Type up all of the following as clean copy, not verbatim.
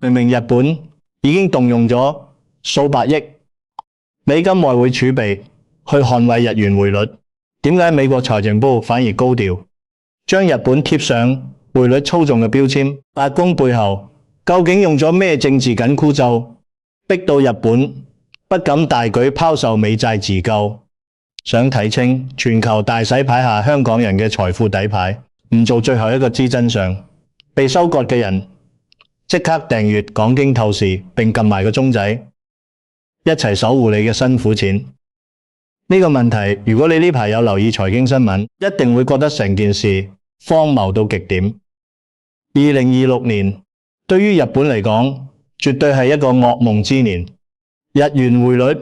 明明日本已經動用咗數百億美金外匯儲備去捍衛日元匯率，點解美國財政部反而高調，將日本貼上匯率操縱嘅標籤？白宮背後究竟用咗咩政治緊箍咒，逼到日本不敢大舉拋售美債自救？想睇清全球大洗牌下香港人嘅財富底牌，唔做最後一個知真相，被收割嘅人即刻訂閱講經透視，並撳埋個鐘仔，一齊守護你嘅辛苦錢。呢個問題，如果你呢排有留意財經新聞，一定會覺得成件事荒謬到極點。2026年對於日本嚟講，絕對係一個噩夢之年。日元匯率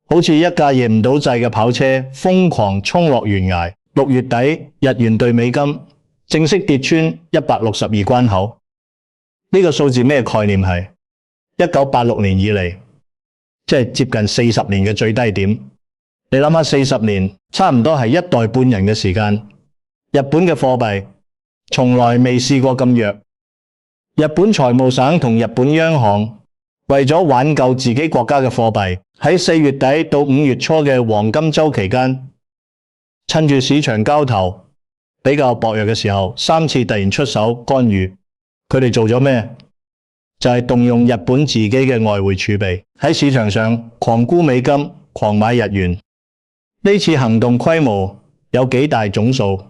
好似一架贏唔到掣嘅跑車，瘋狂衝落懸崖。6月底，日元對美金正式跌穿162關口。呢個數字咩概念係？1986年以嚟，即係接近40年嘅最低點。你諗下，40年差唔多係一代半人嘅時間。日本嘅貨幣從來未試過咁弱。日本財務省同日本央行為咗挽救自己國家嘅貨幣，喺4月底到5月初嘅黃金周期間，趁住市場交投比較薄弱嘅時候，3次突然出手干預。佢哋做咗咩？就係動用日本自己嘅外匯儲備，喺市場上狂沽美金、狂買日元。呢次行動規模有幾大？總數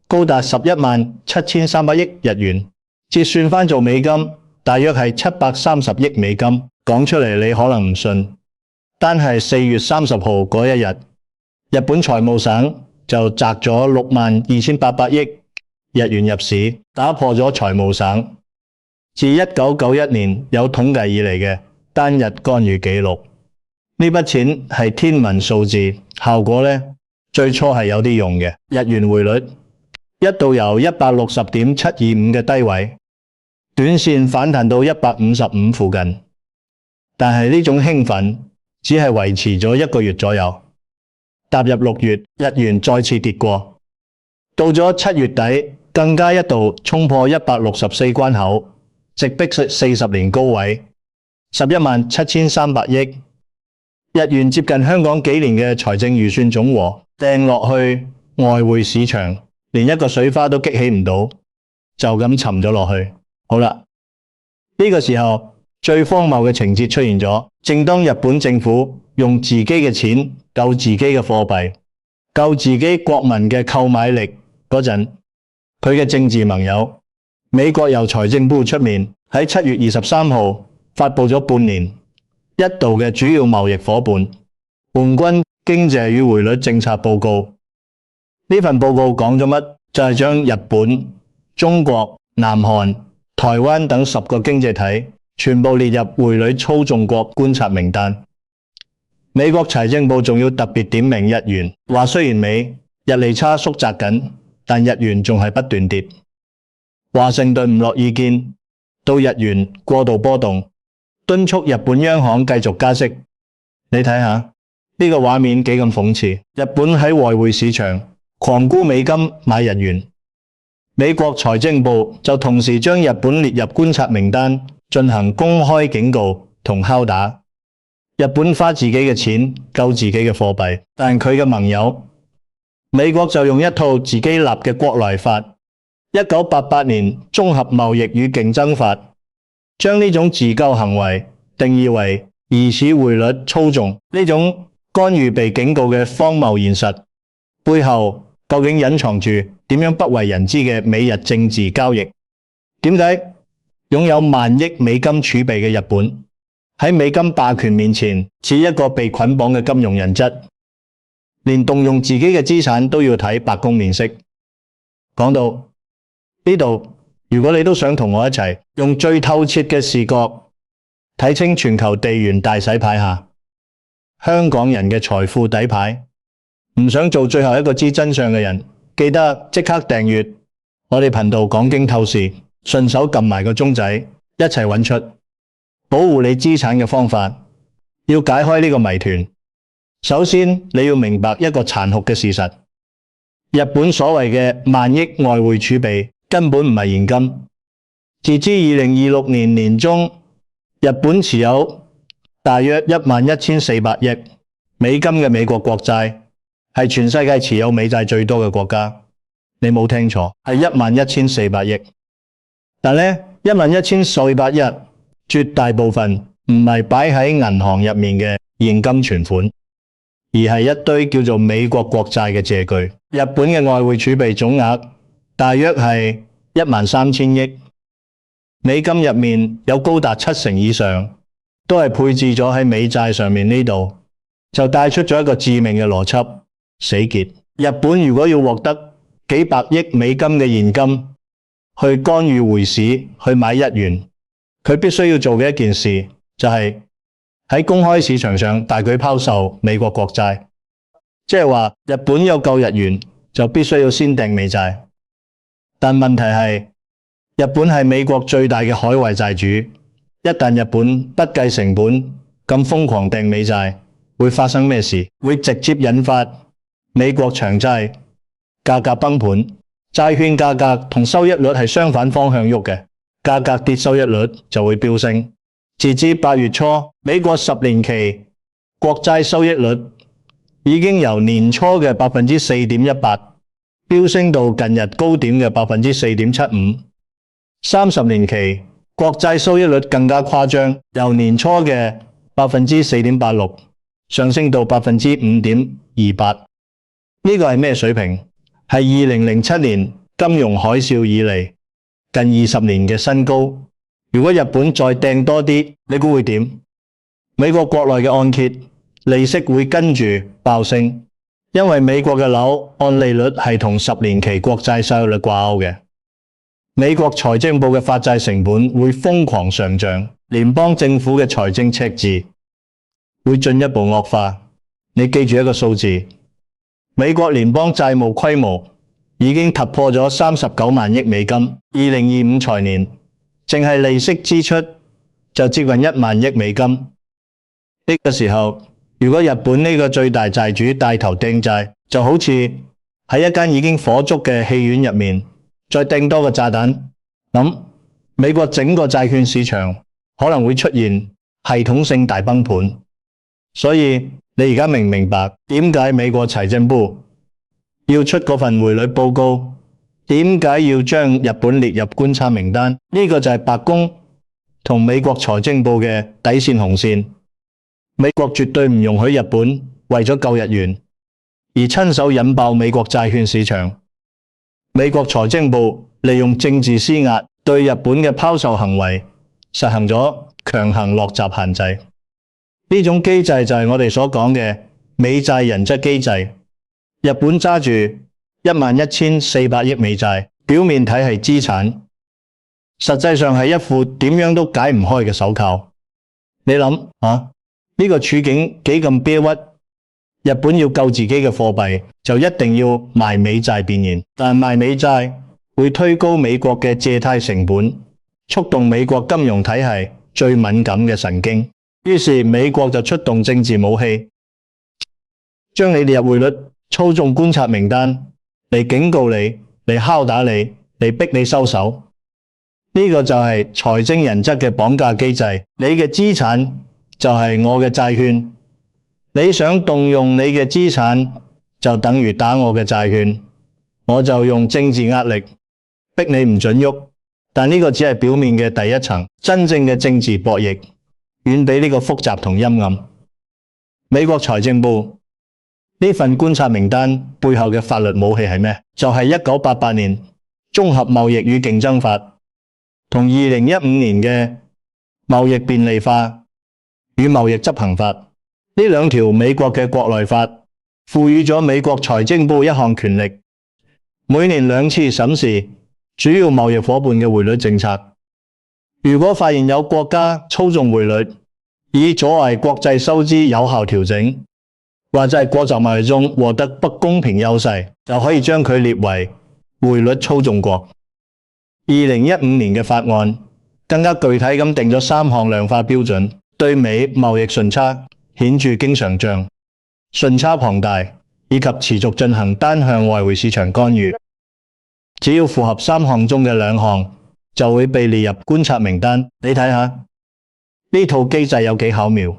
高達117300億日元，折算返做美金，大約係730億美金。講出嚟你可能唔信，單係4月30號嗰一日，日本財務省就擲咗62800億日元入市，打破咗財務省自1991年有統計以嚟嘅單日干預紀錄。呢筆錢係天文數字，效果呢，最初係有啲用嘅。日元匯率一度由 160.725 嘅低位，短線反彈到155附近，但係呢種興奮只係維持咗1個月左右。踏入6月，日元再次跌過，到咗7月底，更加一度衝破164關口，直逼40年高位，117,300億。日元接近香港幾年嘅財政預算總和，掟落去外匯市場，連一個水花都激起唔到，就咁沉咗落去。好啦，呢個時候最荒謬嘅情節出現咗。正當日本政府用自己嘅錢救自己嘅貨幣，救自己國民嘅購買力嗰陣，佢嘅政治盟友美國由財政部出面喺7月23號發佈咗半年一度嘅主要貿易夥伴叛軍經濟與匯率政策報告。呢份報告講咗乜？就係將日本、中國、南韓、台灣等10個經濟體全部列入匯率操縱國觀察名單。美國財政部仲要特別點名日元，話雖然美日利差縮窄緊，但日元仲係不斷跌。華盛頓唔落意見，到日元過度波動，敦促日本央行繼續加息。你睇下呢個畫面幾咁諷刺。日本喺外匯市場狂沽美金買日元，美國財政部就同時將日本列入觀察名單，進行公開警告同敲打。日本花自己嘅錢救自己嘅貨幣，但佢嘅盟友美國就用一套自己立嘅國內法，1988年綜合貿易與競爭法，將呢種自救行為定義為疑似匯率操縱。呢種干預被警告嘅荒謬現實背後，究竟隱藏住點樣不為人知嘅美日政治交易？點解擁有萬億美金儲備嘅日本喺美金霸權面前似一個被捆綁嘅金融人質，連動用自己嘅資產都要睇白宮面色？講到呢度，如果你都想同我一齊用最透徹嘅視角睇清全球地緣大洗牌下香港人嘅財富底牌，唔想做最後一個知真相嘅人，記得即刻訂閱我哋頻道講經透視，順手撳埋個鐘仔，一齊揾出保護你資產嘅方法。要解開呢個謎團，首先你要明白一個殘酷嘅事實，日本所謂嘅萬億外匯儲備根本唔係現金。截至2026年年中，日本持有大約11,400億美金嘅美國國債，係全世界持有美債最多嘅國家。你冇聽錯，係11,400億。但呢11,400億絕大部分唔係擺喺銀行入面嘅現金存款，而係一堆叫做美國國債嘅借據。日本嘅外匯儲備總額大約係13,000億美金，入面有高達70%以上都係配置咗喺美債上面。呢度就帶出咗一個致命嘅邏輯：死結。日本如果要獲得幾百億美金嘅現金去干預匯市，去買日元，佢必須要做嘅一件事就係喺公開市場上大舉拋售美國國債。即係話日本有夠日元就必須要先訂美債。但問題係日本係美國最大嘅海外債主，一旦日本不計成本咁瘋狂訂美債，會發生咩事？會直接引發美國長債價格崩盤，債券價格同收益率係相反方向喐嘅，價格跌，收益率就會飆升。截至8月初，美國10年期國債收益率已經由年初嘅4.18%飆升到近日高點嘅4.75%。30年期國債收益率更加誇張，由年初嘅4.86%上升到5.28%。呢個係咩水平？係2007年金融海嘯以嚟近20年嘅新高。如果日本再掟多啲，你估會點？美國國內嘅按揭利息會跟住爆升，因為美國嘅樓按利率係同10年期國債收益率掛鈎嘅。美國財政部嘅發債成本會瘋狂上漲，聯邦政府嘅財政赤字會進一步惡化。你記住一個數字，美國聯邦債務規模已經突破咗39萬億美金。2025財年淨係利息支出就接近1萬億美金。呢個時候，如果日本呢個最大債主帶頭掟債，就好似喺一間已經火燭嘅戲院入面再掟多個炸彈，咁美國整個債券市場可能會出現系統性大崩盤。所以你而家明唔明白點解美國財政部要出嗰份匯率報告？點解要將日本列入觀察名單？呢個就係白宮同美國財政部嘅底線紅線。美國絕對唔容許日本為咗救日元而親手引爆美國債券市場。美國財政部利用政治施壓，對日本嘅拋售行為實行咗強行落閘限制。呢種機制就係我哋所講嘅美債人質機制。日本揸住11,400億美債，表面睇係資產，實際上係一副點樣都解唔開嘅手銬。你諗呢個處境幾咁憋屈？日本要救自己嘅貨幣，就一定要賣美債變現，但賣美債會推高美國嘅借貸成本，觸動美國金融體系最敏感嘅神經。於是美國就出動政治武器，將你列入匯率操縱觀察名單，嚟警告你，嚟敲打你，嚟逼你收手。呢個就係財政人質嘅綁架機制。你嘅資產就係我嘅債券，你想動用你嘅資產，就等於打我嘅債券，我就用政治壓力逼你唔准喐。但呢個只係表面嘅第一層，真正嘅政治博弈遠比呢個複雜同陰暗。美國財政部呢份觀察名單背後嘅法律武器係咩？就係1988年綜合貿易與競爭法同2015年嘅貿易便利化與貿易執行法。呢兩條美國嘅國內法賦予咗美國財政部一項權力，每年2次審視主要貿易夥伴嘅匯率政策。如果發現有國家操縱匯率，以阻礙國際收支有效調整，或者係國際貿易中獲得不公平優勢，就可以將佢列為匯率操縱國。2015年嘅法案更加具體咁定咗3項量化標準，對美貿易順差、顯著經常帳、順差龐大以及持續進行單向外匯市場干預，只要符合3項中嘅2項，就會被列入觀察名單。你睇下，呢呢套機制有幾巧妙，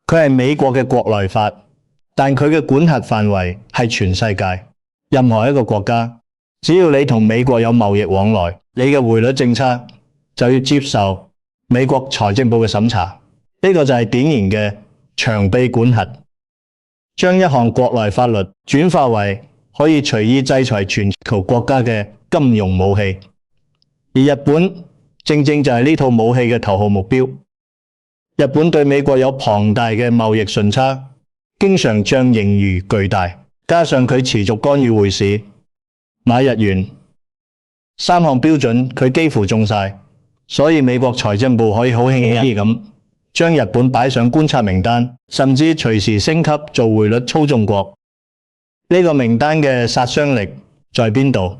佢係美國嘅國內法，但佢嘅管轄範圍係全世界，任何一個國家，只要你同美國有貿易往來，你嘅匯率政策就要接受美國財政部嘅審查。呢個就係典型嘅長臂管轄，將一項國內法律轉化為可以隨意制裁全球國家嘅金融武器。而日本正正就係呢套武器嘅頭號目標。日本對美國有龐大嘅貿易順差，經常帳盈餘巨大，加上佢持續干預匯市、買日元，三項標準佢幾乎中晒，所以美國財政部可以好輕易咁將日本擺上觀察名單，甚至隨時升級做匯率操縱國。呢個名單嘅殺傷力在邊度？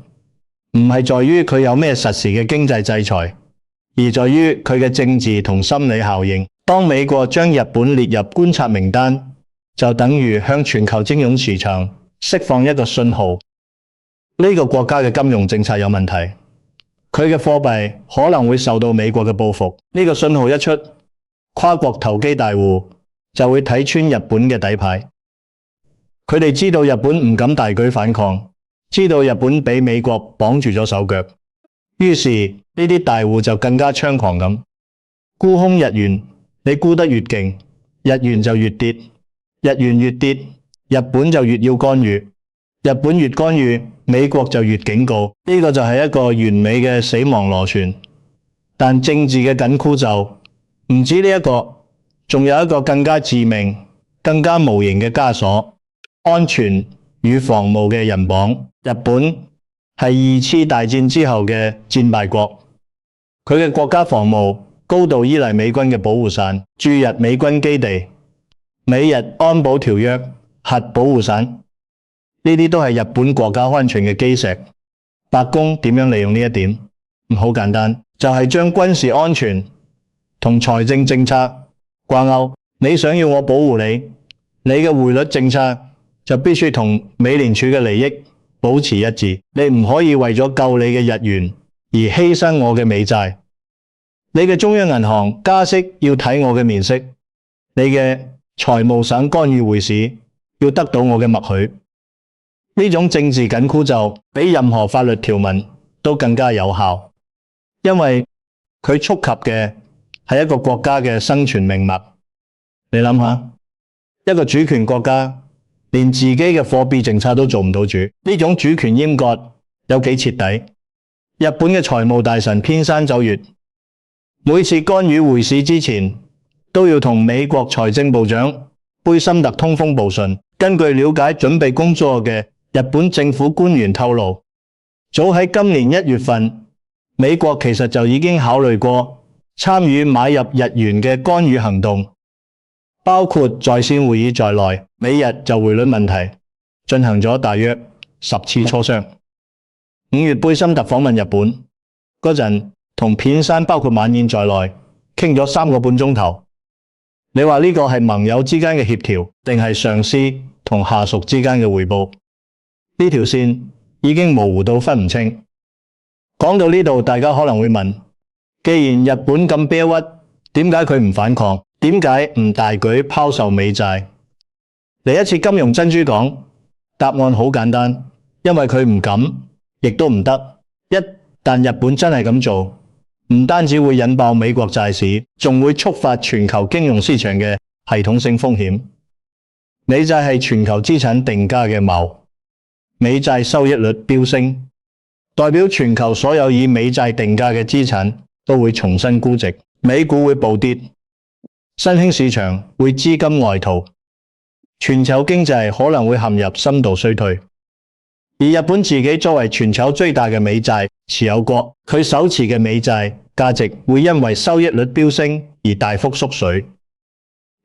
唔係在於佢有咩實時嘅經濟制裁，而在於佢嘅政治同心理效應。當美國將日本列入觀察名單，就等於向全球金融市場釋放一個信號，呢個國家嘅金融政策有問題，佢嘅貨幣可能會受到美國嘅報復。呢個信號一出，跨國投機大戶就會睇穿日本嘅底牌。佢哋知道日本唔敢大舉反抗，知道日本俾美國綁住咗手腳，於是呢啲大戶就更加猖狂咁沽空日元。你沽得越勁，日元就越跌，日元越跌，日本就越要干預，日本越干預，美國就越警告。呢個就係一個完美嘅死亡螺旋。但政治嘅緊箍咒唔止呢一個，仲有一個更加致命、更加無形嘅枷鎖——安全與防務嘅人綁。日本係二次大戰之後嘅戰敗國，佢嘅國家防務高度依賴美軍嘅保護傘、駐日美軍基地、美日安保條約、核保護傘，呢啲都係日本國家安全嘅基石。白宮點樣利用呢一點？好簡單，就係將軍事安全同財政政策掛鈎。你想要我保護你，你嘅匯率政策就必須同美聯儲嘅利益保持一致。你唔可以為咗救你嘅日元而犧牲我嘅美債。你嘅中央銀行加息要睇我嘅面色，你嘅財務省干預匯市要得到我嘅默許。呢種政治緊箍咒比任何法律條文都更加有效，因為佢觸及嘅係一個國家嘅生存命脈。你諗下，一個主權國家連自己嘅貨幣政策都做唔到主，呢種主權閹割有幾徹底？日本嘅財務大臣偏山走月，每次干預匯市之前，都要同美國財政部長貝森特通風報信。根據了解準備工作嘅日本政府官員透露，早喺今年1月份，美國其實就已經考慮過參與買入日元嘅干預行動，包括在線會議在內，美日就匯率問題進行咗大約10次磋商。5月貝森特訪問日本嗰陣，同片山包括晚宴在內，傾咗3個半鐘頭。你話呢個係盟友之間嘅協調，定係上司同下屬之間嘅匯報？呢條線已經模糊到分唔清。講到呢度，大家可能會問：既然日本咁啤屈，點解佢唔反抗？點解唔大舉拋售美債？嚟一次金融珍珠港，答案好簡單，因為佢唔敢，亦都唔得。一旦日本真係咁做，唔單止會引爆美國債市，仲會觸發全球金融市場嘅系統性風險。美債係全球資產定價嘅錨，美債收益率飆升，代表全球所有以美債定價嘅資產都會重新估值，美股會暴跌，新興市場會資金外逃，全球經濟可能會陷入深度衰退。而日本自己作為全球最大嘅美債持有國，佢手持嘅美債價值會因為收益率飆升而大幅縮水。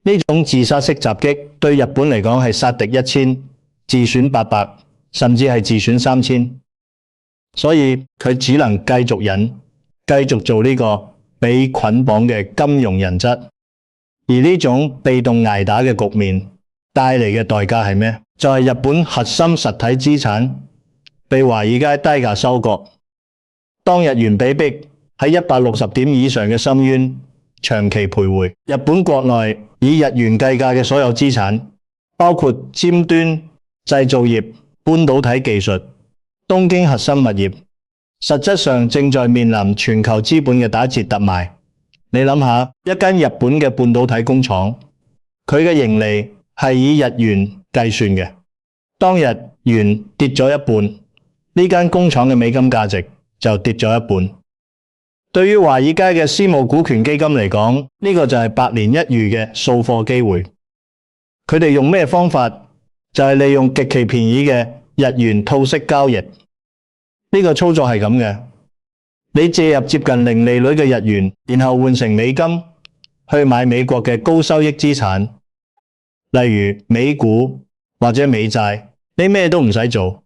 呢種自殺式襲擊對日本嚟講係殺敵1000，自損800，甚至係自損3000。所以佢只能繼續忍，繼續做呢個被捆綁嘅金融人質。而呢種被動捱打嘅局面帶嚟嘅代價係咩？就係日本核心實體資產被華爾街低價收割。當日元被逼喺160點以上嘅深淵長期徘徊。日本國內以日元計價嘅所有資產，包括尖端製造業、半導體技術、東京核心物業，實質上正在面臨全球資本嘅打折特賣。你諗下，一間日本嘅半導體工廠，佢嘅盈利係以日元計算嘅，當日元跌咗一半，呢間工廠嘅美金價值就跌咗一半。對於華爾街嘅私募股權基金嚟講，呢個就係百年一遇嘅掃貨機會。佢哋用咩方法？就係利用極其便宜嘅日元套息交易。呢個操作係咁嘅，你借入接近零利率嘅日元，然後換成美金去買美國嘅高收益資產，例如美股或者美債，你咩都唔使做，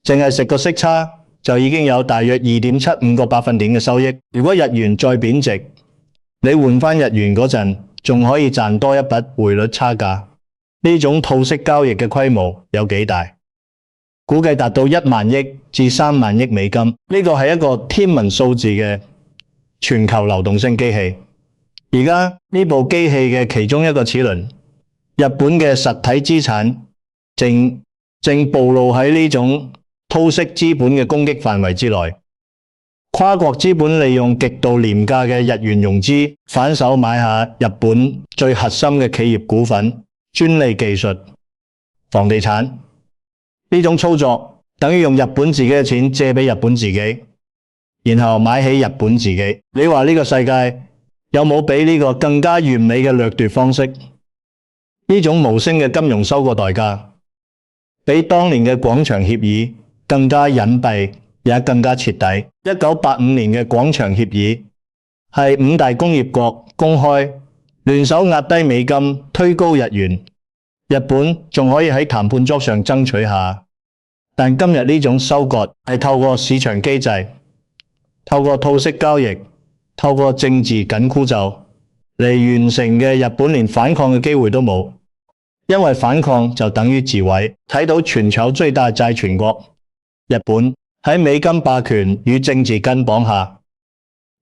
淨係食個息差就已經有大約2.75個百分點嘅收益。如果日元再貶值，你換返日元嗰陣，仲可以賺多一筆匯率差價。呢種套息交易嘅規模有幾大？估計達到1萬億至3萬億美金。呢個係一個天文數字嘅全球流動性機器。而家呢部機器嘅其中一個齒輪，日本嘅實體資產正暴露喺呢種套息資本嘅攻擊範圍之內。跨國資本利用極度廉價嘅日元融資，反手買下日本最核心嘅企業股份、專利技術、房地產。呢種操作等於用日本自己嘅錢借俾日本自己，然後買起日本自己。你話呢個世界有冇比呢個更加完美嘅掠奪方式？呢種無聲嘅金融收割代價，比當年嘅廣場協議更加隱蔽，也更加徹底。1985年嘅廣場協議係5大工業國公開聯手壓低美金，推高日元。日本仲可以喺談判桌上爭取下，但今日呢種收割係透過市場機制，透過套息交易，透過政治緊箍咒嚟完成嘅。日本連反抗嘅機會都冇，因為反抗就等於自毀。睇到全球最大債權國日本喺美金霸權與政治根綁下，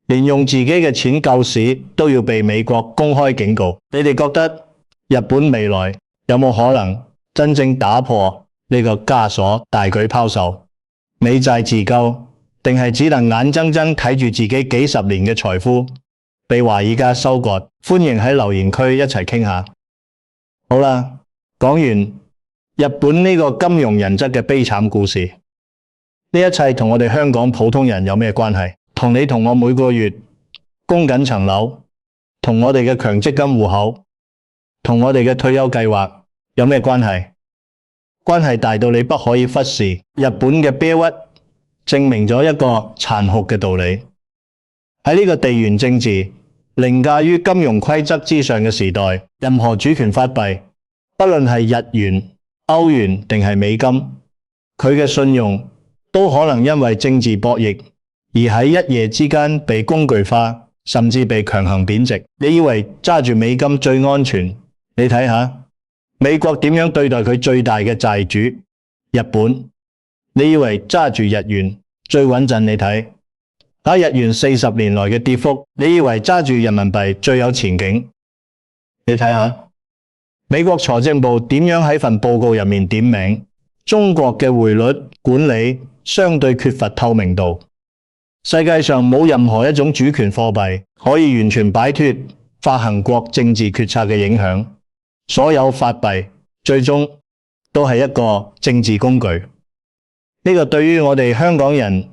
連用自己嘅錢救市都要被美國公開警告。你哋覺得日本未來有冇可能真正打破呢個枷鎖，大舉拋售美債自救，定係只能眼睜睜睇住自己幾十年嘅財富被華爾街收割？歡迎喺留言區一齊傾下。好啦，講完日本呢個金融人質嘅悲慘故事，呢一切同我哋香港普通人有咩關係？同你同我每個月供緊層樓，同我哋嘅強積金戶口，同我哋嘅退休計劃有咩關係？關係大到你不可以忽視。日本嘅啤屈證明咗一個殘酷嘅道理。喺呢個地緣政治凌駕於金融規則之上嘅時代，任何主權發幣，不論係日元、歐元定係美金，佢嘅信用都可能因為政治博弈而喺一夜之間被工具化，甚至被強行貶值。你以為揸住美金最安全？你睇下美國點樣對待佢最大嘅債主日本？你以為揸住日元最穩陣？你睇打日元40年來嘅跌幅，你以為揸住人民幣最有前景？你睇下美國財政部點樣喺份報告入面點名中國嘅匯率管理相對缺乏透明度。世界上冇任何一種主權貨幣可以完全擺脫發行國政治決策嘅影響。所有法幣最終都係一個政治工具。呢個對於我哋香港人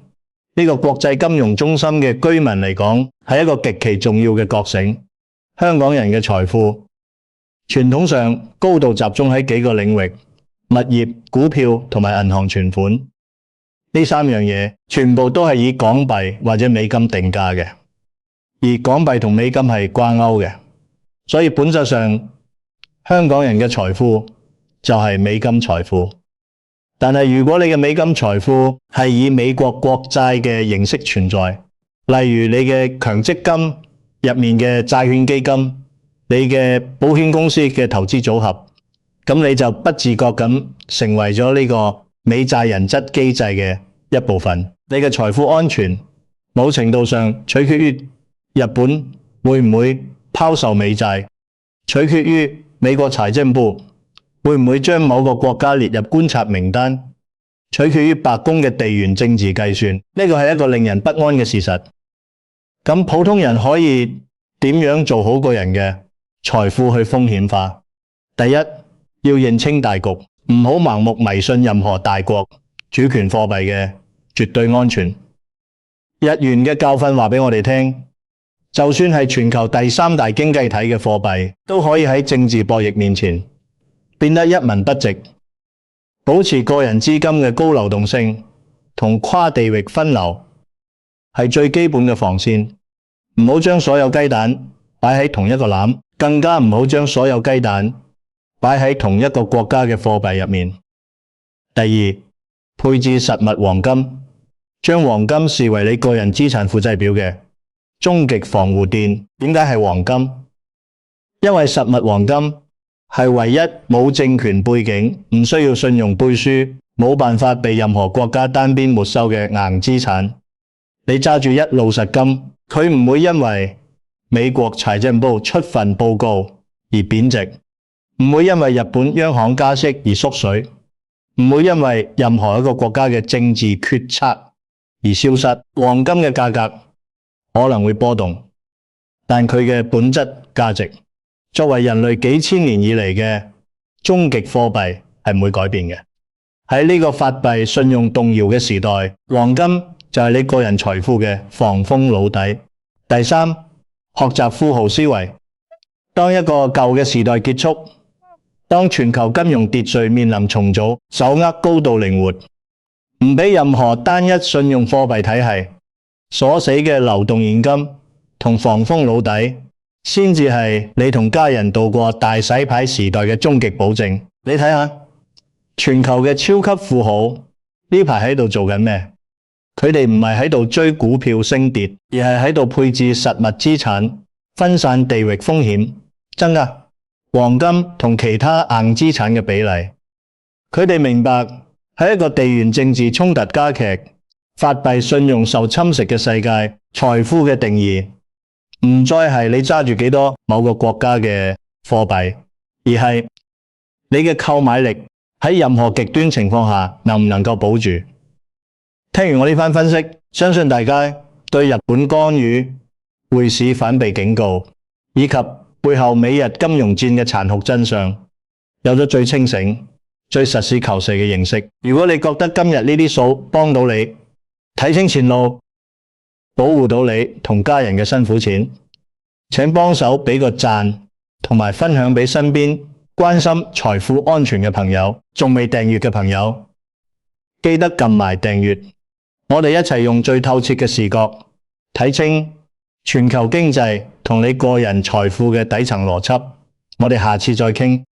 呢個國際金融中心嘅居民嚟講，係一個極其重要嘅覺醒。香港人嘅財富傳統上高度集中喺幾個領域：物業、股票同埋銀行存款。呢三樣嘢全部都係以港幣或者美金定價嘅，而港幣同美金係掛鈎嘅，所以本質上香港人嘅財富就係美金財富。但係如果你嘅美金財富係以美國國債嘅形式存在，例如你嘅強積金入面嘅債券基金，你嘅保險公司嘅投資組合，咁你就不自覺咁成為咗呢個美債人質機制嘅一部分。你嘅財富安全某程度上取決於日本會唔會拋售美債，取決於美國財政部會唔會將某個國家列入觀察名單，取決於白宮嘅地緣政治計算。呢個係一個令人不安嘅事實。咁普通人可以點樣做好個人嘅財富去風險化？第一，要認清大局，唔好盲目迷信任何大國主權貨幣嘅絕對安全。日元嘅教訓話俾我哋聽，就算係全球第三大經濟體嘅貨幣，都可以喺政治博弈面前變得一文不值。保持個人資金嘅高流動性同跨地域分流係最基本嘅防線。唔好將所有雞蛋擺喺同一個籃，更加唔好將所有雞蛋擺喺同一個國家嘅貨幣入面。第二，配置實物黃金，將黃金視為你個人資產負債表嘅終極防護墊。點解係黃金？因為實物黃金係唯一冇政權背景、唔需要信用背書、冇辦法被任何國家單邊沒收嘅硬資產。你揸住一路實金，佢唔會因為美國財政部出份報告而貶值，唔會因為日本央行加息而縮水，唔會因為任何一個國家嘅政治決策而消失。黃金嘅價格可能會波動，但佢嘅本質價值作為人類幾千年以嚟嘅終極貨幣係唔會改變嘅。喺呢個法幣信用動搖嘅時代，黃金就係你個人財富嘅防風老底。第三，學習富豪思維。當一個舊嘅時代結束，當全球金融秩序面臨重組，手握高度靈活，唔俾任何單一信用貨幣體系鎖死嘅流動現金同防風老底，先至係你同家人度過大洗牌時代嘅終極保證。你睇下，全球嘅超級富豪呢排喺度做緊咩？佢哋唔係喺度追股票升跌，而係喺度配置實物資產，分散地域風險，增加黃金同其他硬資產嘅比例。佢哋明白喺一個地緣政治衝突加劇、法幣信用受侵蝕嘅世界，財富嘅定義唔再係你揸住幾多某個國家嘅貨幣，而係你嘅購買力喺任何極端情況下能唔能夠保住。聽完我呢番分析，相信大家對日本干預匯市反被警告，以及背後美日金融戰嘅殘酷真相，有咗最清醒、最實事求是嘅認識。如果你覺得今日呢啲數幫到你，睇清前路，保護到你同家人嘅辛苦錢，請幫手俾個讚，同埋分享俾身邊關心財富安全嘅朋友。仲未訂閱嘅朋友，記得撳埋訂閱。我哋一齊用最透徹嘅視角睇清全球經濟同你個人財富嘅底層邏輯。我哋下次再傾。